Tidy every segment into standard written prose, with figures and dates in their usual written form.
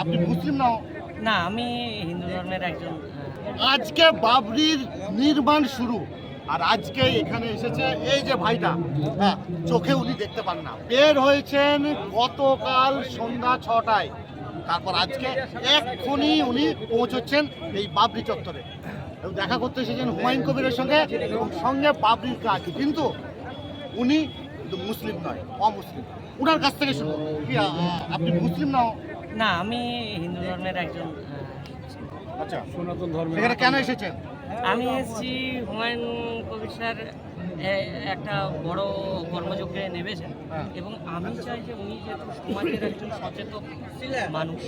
আপনি মুসলিম নাও? না, আমি হিন্দু ধর্মের একজন। আজকে বাবরির নির্মাণ শুরু, আর আজকে এখানে এসেছে এই যে ভাইটা, হ্যাঁ, চোখে উনি দেখতে পান না, বের হয়েছেন গতকাল সন্ধ্যা 6টায়, তারপর আজকে এক্ষুনি উনি পৌঁছচ্ছেন এই বাবরি চত্বরে এবং দেখা করতে এসেছেন হুমায়ুন কবিরের সঙ্গে এবং সঙ্গে বাবরির কাজ। কিন্তু উনি কিন্তু মুসলিম নয়, অমুসলিম। উনার কাছ থেকে শুনুন, কি আপনি মুসলিম নাও? না, আমি হিন্দু ধর্মের একজন। আচ্ছা, সনাতন ধর্ম। এখানে কেন এসেছেন? আমি এসেছি হুমায়ুন কবির স্যার একটা বড় কর্মযজ্ঞে নেমেছেন এবং আমি চাই যে উনি যেহেতু সমাজের একজন সচেতন মানুষ,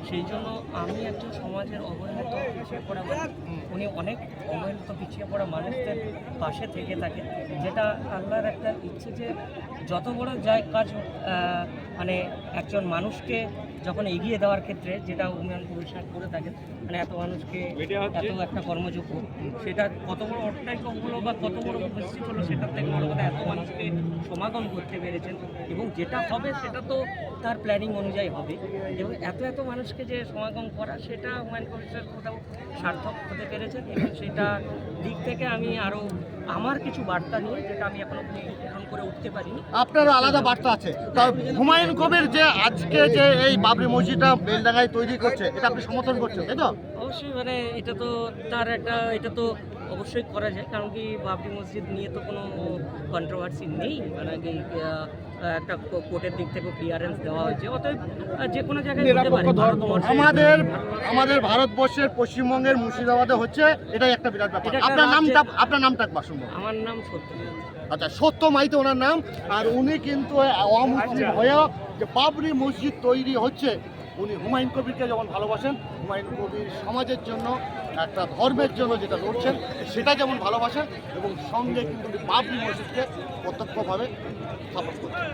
সেই জন্য আমি একজন সমাজের অবহেলিত পিছিয়ে পড়া মানুষ, উনি অনেক অবহেলিত পিছিয়ে পড়া মানুষদের পাশে থেকে থাকে, যেটা আল্লাহর একটা ইচ্ছে যে যত বড় যাই কাজ হোক, মানে একজন মানুষকে যখন এগিয়ে দেওয়ার ক্ষেত্রে যেটা হুমায়ুন কবির স্যার করে থাকেন, মানে এত মানুষকে এত একটা কর্মযোগ্য, সেটা কত বড় অট্টালিকা হলো বা কত বড় উপস্থিত হলো সেটার থেকে বড় কথা এত মানুষকে সমাগম করতে পেরেছেন এবং যেটা হবে সেটা তো তার প্ল্যানিং অনুযায়ী হবে এবং এত মানুষকে যে সমাগম করা সেটা হুমায়ুন কবির স্যার কোথাও সার্থক হতে পেরেছেন এবং সেটা দিক থেকে আমি আরও আমার কিছু বার্তা নিয়ে যেটা আমি এখনো গ্রহণ করে উঠতে পারিনি। আপনার আলাদা বার্তা আছে। তা হুমায়ুন কবির যে আজকে যে এই বাবরি মসজিদটা বেলডাঙ্গায় তৈরি করছে, এটা আপনি সমর্থন করছেন, তাই তো? অবশ্যই, মানে এটা তো তার একটা, এটা তো অবশ্যই করা যায়, কারণ কি বাবরি মসজিদ নিয়ে তো কোনো কন্ট্রোভার্সি নেই, মানে কি একটা কোর্টের দিক থেকে ক্লিয়ারেন্স দেওয়া হয়েছে, অতএব যে কোনো জায়গায় হতে পারে। আমাদের ভারতবর্ষের পশ্চিমবঙ্গের মুর্শিদাবাদে হচ্ছে, এটাই একটা বিরাট ব্যাপার। আপনার নামটা একবার শুনবো। আমার নাম সত্য। আচ্ছা, সত্য মাইতি ওনার নাম। আর উনি কিন্তু অমুসলিম হয়েও যে বাবরি মসজিদ তৈরি হচ্ছে, উনি হুমায়ুন কবিরকে যেমন ভালোবাসেন, হুমায়ুন কবির সমাজের জন্য, একটা ধর্মের জন্য যেটা লড়ছেন সেটা যেমন ভালোবাসেন এবং সঙ্গে কিন্তু উনি বাবরি মসজিদকে প্রত্যক্ষভাবে সাপোর্ট করছেন।